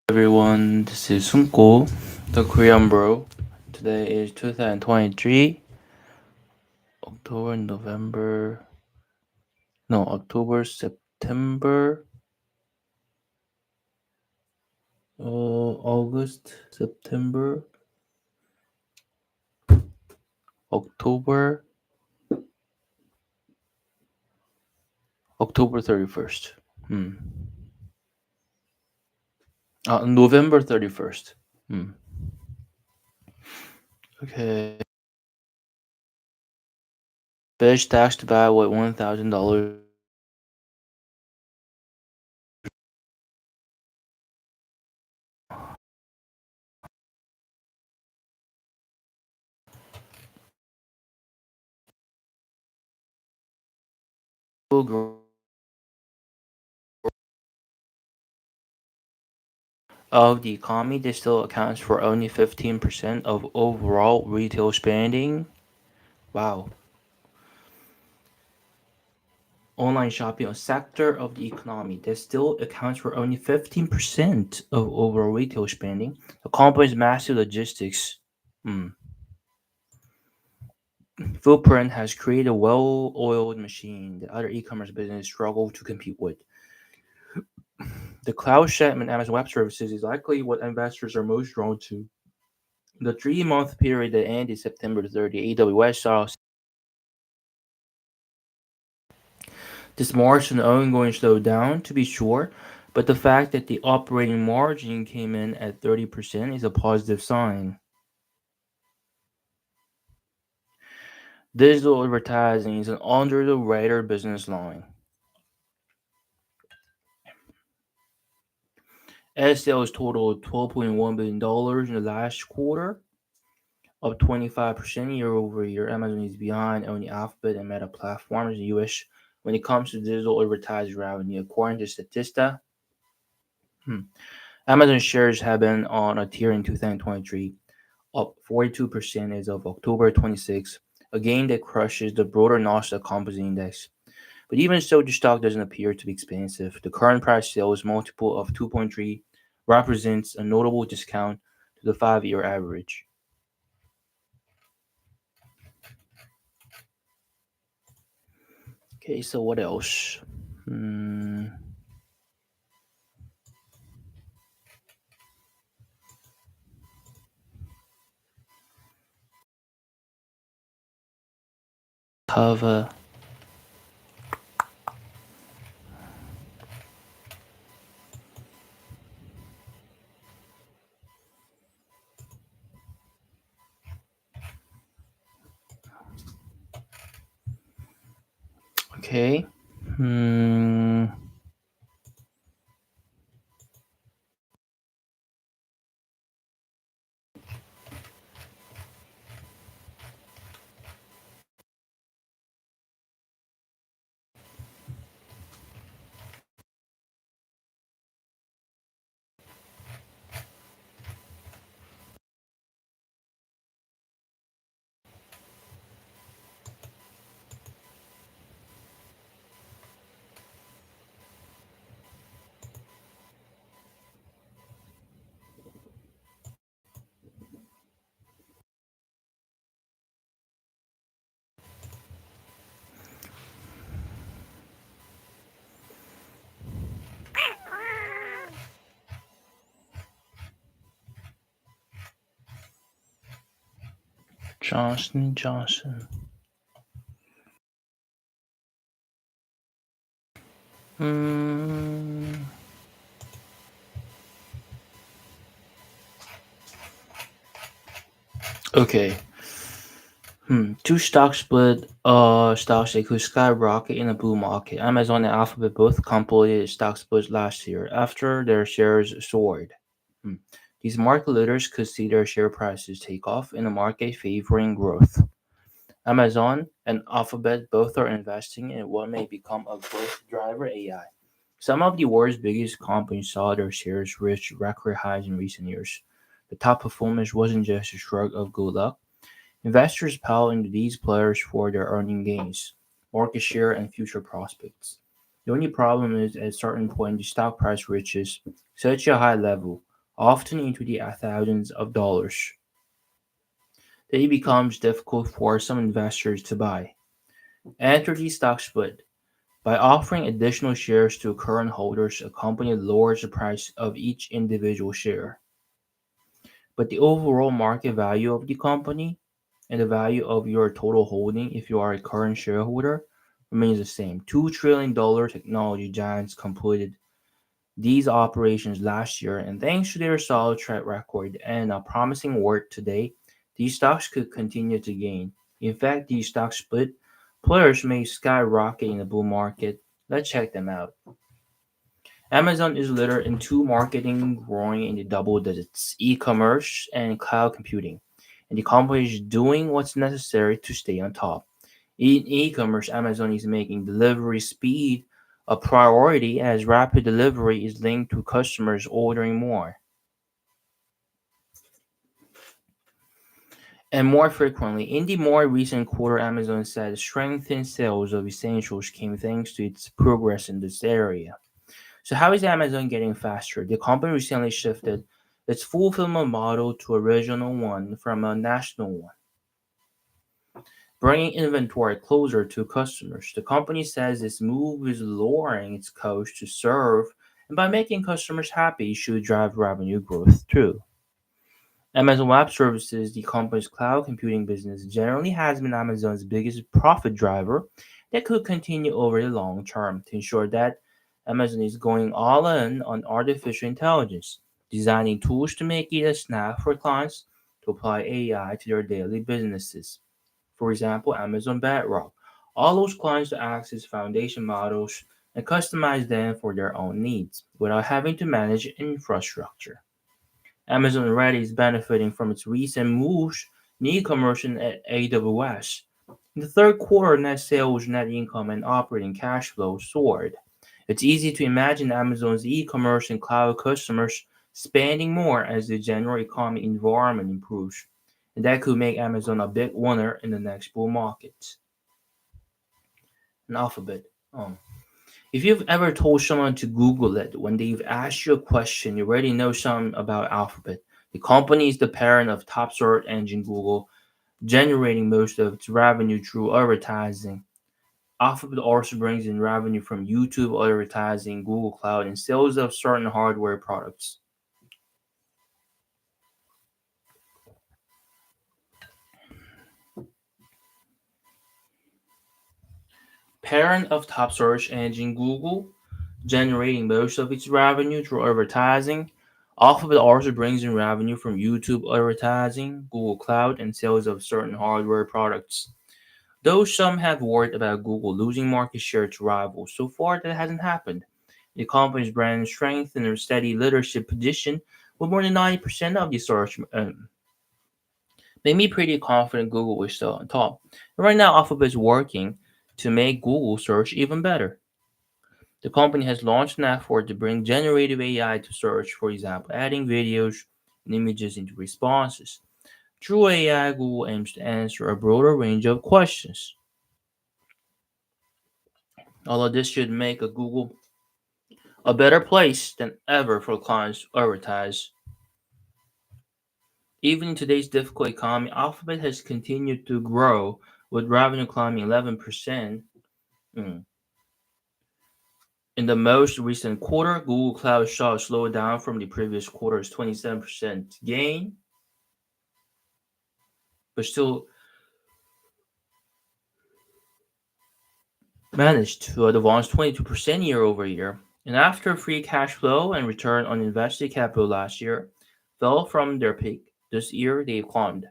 Everyone, this is Sunko, the Korean bro. Today is 2023, October, November, no, October, September, August, September, October, October 31st. Hmm. November 31st. Hmm. Okay. Fish taxed by what $1,000 of the economy. This still accounts for only 15% of overall retail spending. Wow. Online shopping, a sector of the economy that still accounts for only 15% of overall retail spending. The company's massive logistics footprint has created a well-oiled machine that other e-commerce businesses struggle to compete with. The cloud shipment Amazon Web Services is likely what investors are most drawn to. The 3-month period that ended September 30, AWS saw this marks an ongoing slowdown, to be sure, but the fact that the operating margin came in at 30% is a positive sign. Digital advertising is an under the radar business line. Ad sales totaled $12.1 billion in the last quarter, up 25% year over year. Amazon is behind only Alphabet and Meta platforms in the US when it comes to digital advertising revenue. According to Statista, hmm, Amazon shares have been on a tear in 2023, up 42% as of October 26, a gain that crushes the broader Nasdaq Composite Index. But even so, the stock doesn't appear to be expensive. The current price sales multiple of 2.3 represents a notable discount to the 5-year average. Okay, so what else? Hmm, cover. Okay. Hmm. Johnson Johnson. Hmm. Okay. Two stocks that could skyrocket in a bull market. Amazon and Alphabet both completed stock splits last year after their shares soared. Hmm. These market leaders could see their share prices take off in a market favoring growth. Amazon and Alphabet both are investing in what may become a growth driver AI. Some of the world's biggest companies saw their shares reach record highs in recent years. The top performance wasn't just a shrug of good luck. Investors pile into these players for their earning gains, market share, and future prospects. The only problem is at a certain point the stock price reaches such a high level often into the thousands of dollars. Then it becomes difficult for some investors to buy. Enter the stock split. By offering additional shares to current holders, a company lowers the price of each individual share. But the overall market value of the company and the value of your total holding, if you are a current shareholder, remains the same. $2 trillion technology giants completed these operations last year, and thanks to their solid track record and promising work today, these stocks could continue to gain. In fact, these stock split players may skyrocket in the bull market. Let's check them out. Amazon is littered in two marketing growing in the double digits, e-commerce and cloud computing. And the company is doing what's necessary to stay on top. In e-commerce, Amazon is making delivery speed a priority as rapid delivery is linked to customers ordering more and more frequently. In the more recent quarter, Amazon said strength in sales of essentials came thanks to its progress in this area. So, how is Amazon getting faster? The company recently shifted its fulfillment model to a regional one from a national one, bringing inventory closer to customers. The company says this move is lowering its cost to serve, and by making customers happy, should drive revenue growth too. Amazon Web Services, the company's cloud computing business, generally has been Amazon's biggest profit driver that could continue over the long term to ensure that Amazon is going all in on artificial intelligence, designing tools to make it a snap for clients to apply AI to their daily businesses. For example, Amazon Bedrock allows clients to access foundation models and customize them for their own needs without having to manage infrastructure. Amazon already is benefiting from its recent moves in e-commerce and AWS. In the third quarter, net sales, net income, and operating cash flow soared. It's easy to imagine Amazon's e-commerce and cloud customers spending more as the general economic environment improves, and that could make Amazon a big winner in the next bull market. An alphabet. Um, if you've ever told someone to Google it when they've asked you a question, you already know something about Alphabet. The company is the parent of top search engine Google, generating most of its revenue through advertising. Alphabet also brings in revenue from YouTube advertising, Google Cloud, and sales of certain hardware products. Parent of top search engine Google, generating most of its revenue through advertising. Alphabet also brings in revenue from YouTube advertising, Google Cloud, and sales of certain hardware products. Though some have worried about Google losing market share to rivals, so far that hasn't happened. The company's brand strength and their steady leadership position with more than 90% of the search made me pretty confident Google is still on top. And right now, Alphabet is working to make Google search even better. The company has launched an effort to bring generative AI to search, for example, adding videos and images into responses. Through AI, Google aims to answer a broader range of questions. Although this should make a Google a better place than ever for clients to advertise. Even in today's difficult economy, Alphabet has continued to grow, with revenue climbing 11%. Mm. In the most recent quarter, Google Cloud saw a slowdown from the previous quarter's 27% gain, but still managed to advance 22% year over year. And after free cash flow and return on invested capital last year fell from their peak, this year they climbed.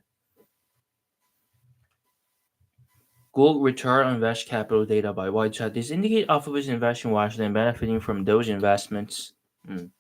Google return on invested capital data by White Chat. This indicates Alphabet's investing wisely and benefiting from those investments. Mm.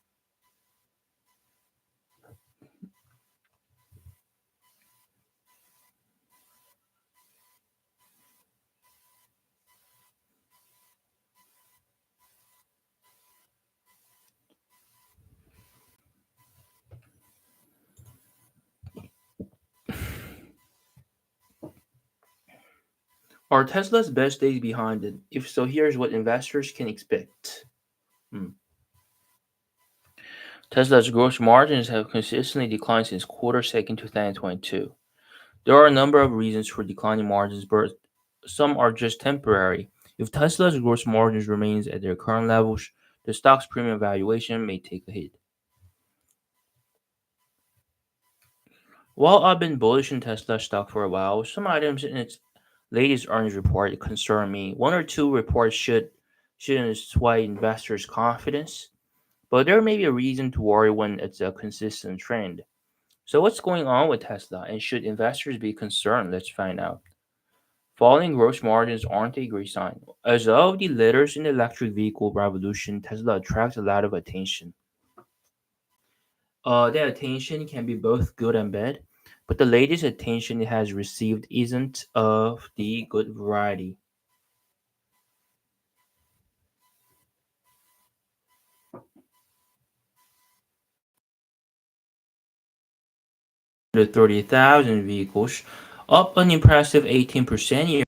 Are Tesla's best days behind it? If so, here's what investors can expect. Mm. Tesla's gross margins have consistently declined since quarter 2 2022. There are a number of reasons for declining margins, but some are just temporary. If Tesla's gross margins remains at their current levels, the stock's premium valuation may take a hit. While I've been bullish in Tesla stock for a while, some items in its latest earnings report concern me. One or two reports shouldn't sway investors' confidence, but there may be a reason to worry when it's a consistent trend. So what's going on with Tesla, and should investors be concerned? Let's find out. Falling gross margins aren't a great sign. As of the leaders in the electric vehicle revolution, Tesla attracts a lot of attention. That attention can be both good and bad, but the latest attention it has received isn't of the good variety. The 30,000 vehicles, up an impressive 18% year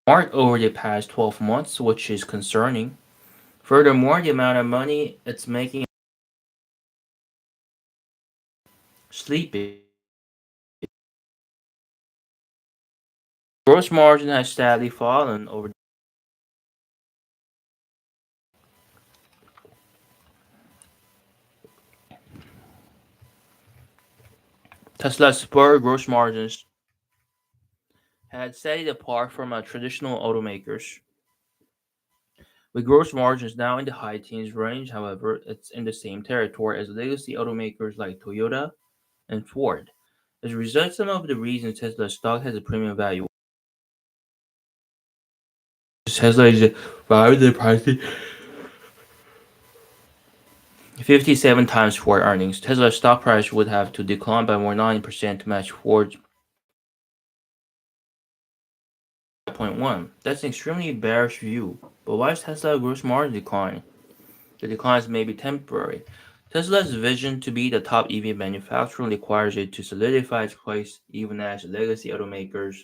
mark over the past 12 months, which is concerning. Furthermore, the amount of money it's making sleeping. Gross margin has steadily fallen over. Tesla's superior gross margins had set it apart from traditional automakers. With gross margins now in the high teens range, however, it's in the same territory as legacy automakers like Toyota and Ford. As a result, some of the reasons Tesla stock has a premium value. Tesla is valued pricing 57 times Ford earnings. Tesla's stock price would have to decline by more 90% to match Ford's 5.1. That's an extremely bearish view. But why is Tesla gross margin declining? The declines may be temporary. Tesla's vision to be the top EV manufacturer requires it to solidify its place even as legacy automakers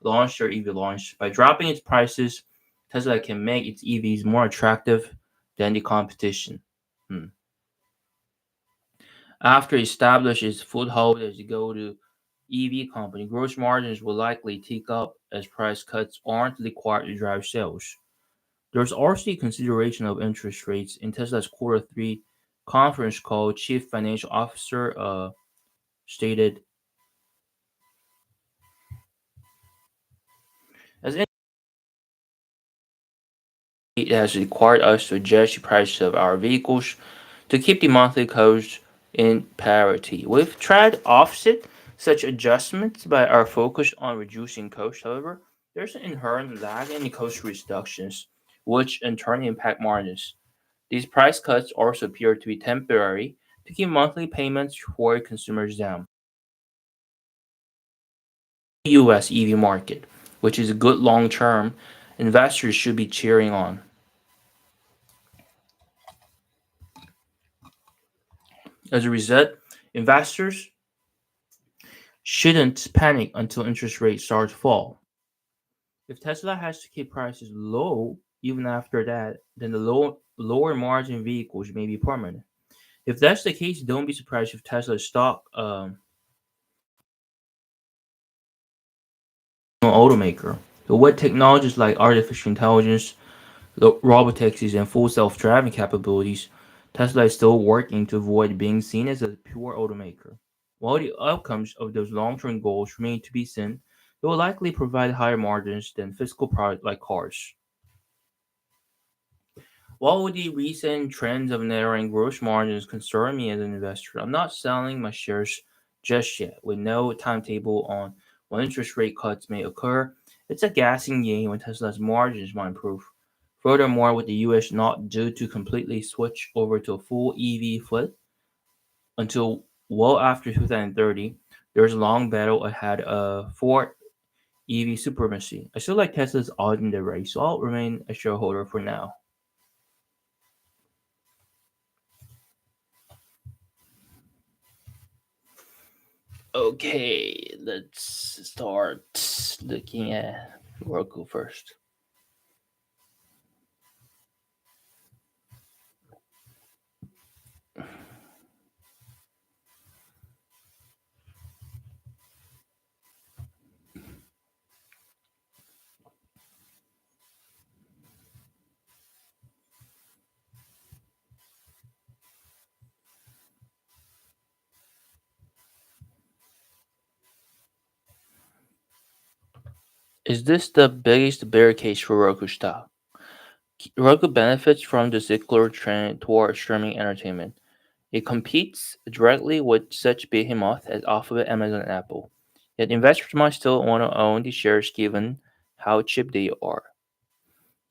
launch their EV launch. By dropping its prices, Tesla can make its EVs more attractive than the competition. Hmm. After establishing its foothold as a go-to EV company, gross margins will likely tick up as price cuts aren't required to drive sales. There's also a consideration of interest rates. In Tesla's quarter 3 conference call, Chief Financial Officer stated, as it has required us to adjust the price of our vehicles to keep the monthly cost in parity. We've tried to offset such adjustments by our focus on reducing costs. However, there's an inherent lag in the cost reductions, which in turn impact margins. These price cuts also appear to be temporary to keep monthly payments for consumers down. The US EV market, which is a good long term, investors should be cheering on. As a result, investors shouldn't panic until interest rates start to fall. If Tesla has to keep prices low even after that, then the lower margin vehicles may be permanent. If that's the case, don't be surprised if Tesla stock automaker. So what technologies like artificial intelligence, robotaxis, and full self-driving capabilities, Tesla is still working to avoid being seen as a pure automaker. While the outcomes of those long-term goals remain to be seen, it will likely provide higher margins than physical products like cars. While the recent trends of narrowing gross margins concern me as an investor, I'm not selling my shares just yet. With no timetable on when interest rate cuts may occur, it's a guessing game when Tesla's margins might improve. Furthermore, with the US not due to completely switch over to a full EV fleet until well after 2030, there's a long battle ahead for EV supremacy. I still like Tesla's odds in the race, so I'll remain a shareholder for now. Okay, let's start looking at Roku first. Is this the biggest bear case for Roku stock? Roku benefits from the secular trend toward streaming entertainment. It competes directly with such behemoths as Alphabet, Amazon, and Apple. Yet investors might still want to own the shares given how cheap they are.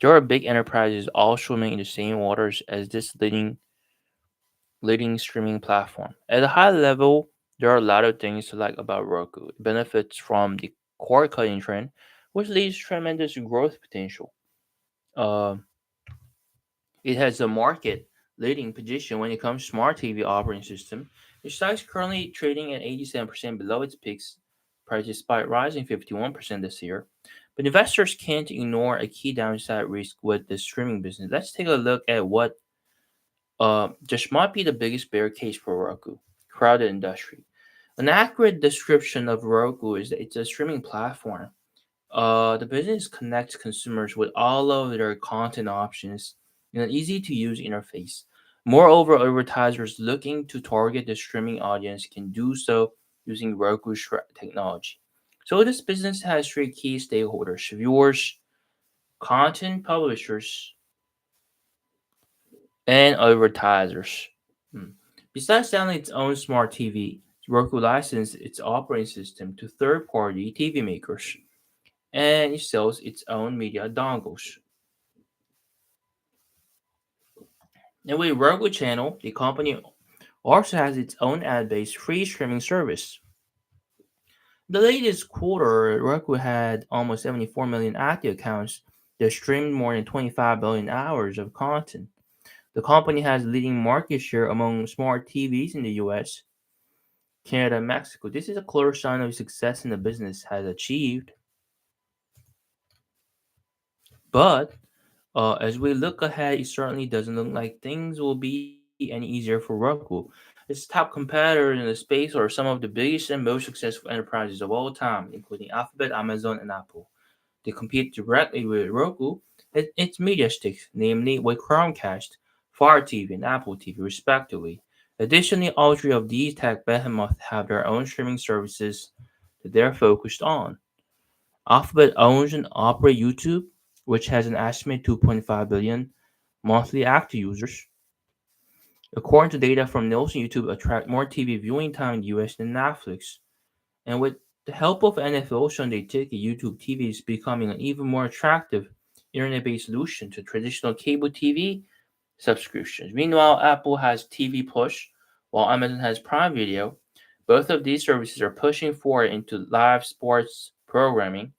There are big enterprises all swimming in the same waters as this leading streaming platform. At a high level, there are a lot of things to like about Roku. It benefits from the cord cutting trend, which leads tremendous growth potential. Uh, it has a market leading position when it comes to smart TV operating system. The stock is currently trading at 87% below its peaks price despite rising 51% this year. But investors can't ignore a key downside risk with the streaming business. Let's take a look at what just might be the biggest bear case for Roku: crowded industry. An accurate description of Roku is that it's a streaming platform. The business connects consumers with all of their content options in an easy to use interface. Moreover, advertisers looking to target the streaming audience can do so using Roku's technology. So, this business has three key stakeholders: viewers, content publishers, and advertisers. Hmm. Besides selling its own smart TV, Roku licensed its operating system to third party TV makers and it sells its own media dongles. And with Roku Channel, the company also has its own ad-based free streaming service. The latest quarter, Roku had almost 74 million active accounts that streamed more than 25 billion hours of content. The company has leading market share among smart TVs in the US, Canada, and Mexico. This is a clear sign of success in the business has achieved. But as we look ahead, it certainly doesn't look like things will be any easier for Roku. Its top competitors in the space are some of the biggest and most successful enterprises of all time, including Alphabet, Amazon, and Apple. They compete directly with Roku and its media sticks, namely with Chromecast, Fire TV, and Apple TV, respectively. Additionally, all three of these tech behemoths have their own streaming services that they're focused on. Alphabet owns and operates YouTube, which has an estimated 2.5 billion monthly active users. According to data from Nielsen, YouTube attract more TV viewing time in the US than Netflix. And with the help of NFL Sunday Ticket, YouTube TV is becoming an even more attractive internet-based solution to traditional cable TV subscriptions. Meanwhile, Apple has TV Plus, while Amazon has Prime Video. Both of these services are pushing forward into live sports programming,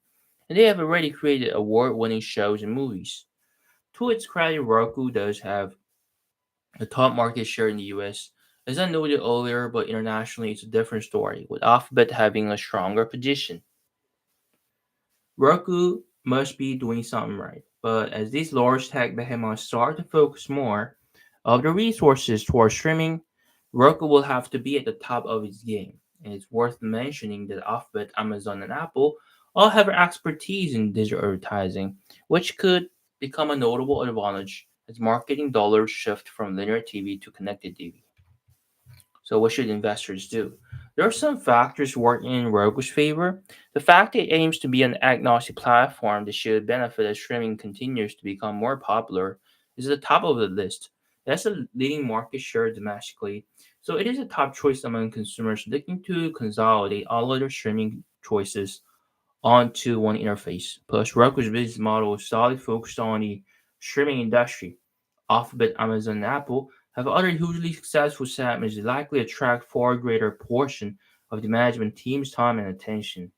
and they have already created award-winning shows and movies. To its credit, Roku does have a top market share in the US. As I noted earlier, but internationally it's a different story, with Alphabet having a stronger position. Roku must be doing something right, but as these large tech behemoths start to focus more of the resources towards streaming, Roku will have to be at the top of its game. And it's worth mentioning that Alphabet, Amazon, and Apple all have expertise in digital advertising, which could become a notable advantage as marketing dollars shift from linear TV to connected TV. So, what should investors do? There are some factors working in Roku's favor. The fact it aims to be an agnostic platform that should benefit as streaming continues to become more popular is at the top of the list. That's a leading market share domestically, so it is a top choice among consumers looking to consolidate all of their streaming choices onto one interface. Plus, Roku's business model is solidly focused on the streaming industry. Alphabet, Amazon, and Apple have other hugely successful segments that likely attract far greater portion of the management team's time and attention.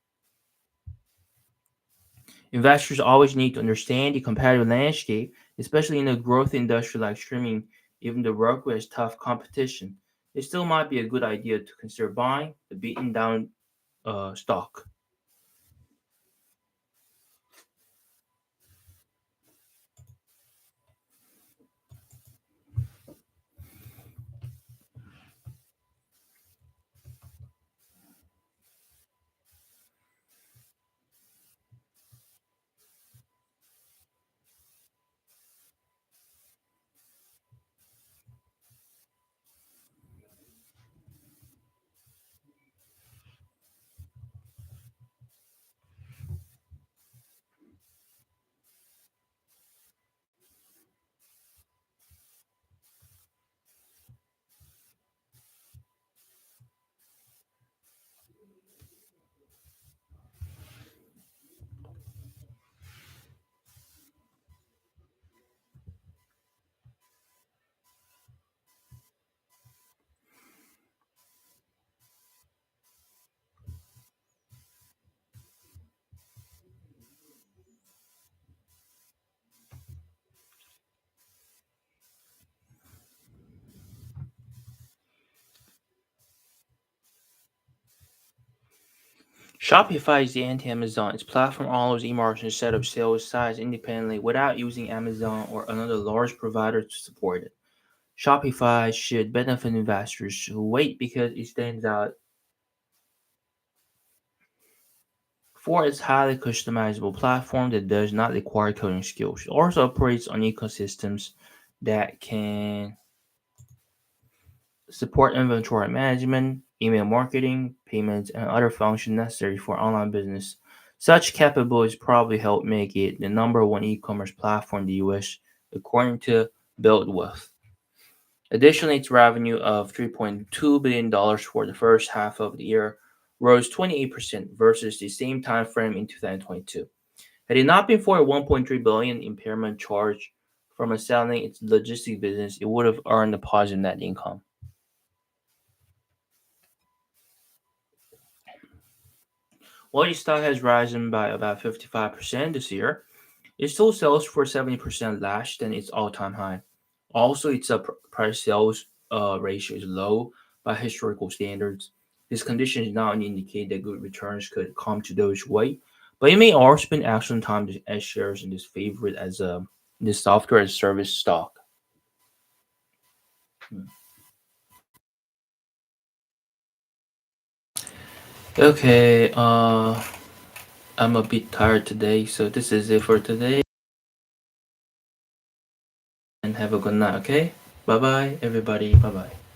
Investors always need to understand the competitive landscape, especially in a growth industry like streaming. Even though Roku has tough competition, it still might be a good idea to consider buying the beaten down stock. Shopify is the anti-Amazon. Its platform allows e-commerce to set up sales sites independently without using Amazon or another large provider to support it. Shopify should benefit investors who wait because it stands out for its highly customizable platform that does not require coding skills. It also operates on ecosystems that can support inventory management, email marketing, payments, and other functions necessary for online business. Such capabilities probably help make it the number one e-commerce platform in the US, according to BuildWith. Additionally, its revenue of $3.2 billion for the first half of the year rose 28% versus the same time frame in 2022. Had it not been for a 1.3 billion impairment charge from selling its logistics business, it would have earned a positive net income. While its stock has risen by about 55% this year, it still sells for 70% less than its all-time high. Also, its price sales ratio is low by historical standards. This condition does not only indicate that good returns could come to those who wait, but it may also spend excellent time as shares in this favorite as a this software as a service stock. Okay, I'm a bit tired today, so this is it for today. And have a good night, okay? Bye bye, everybody. Bye bye.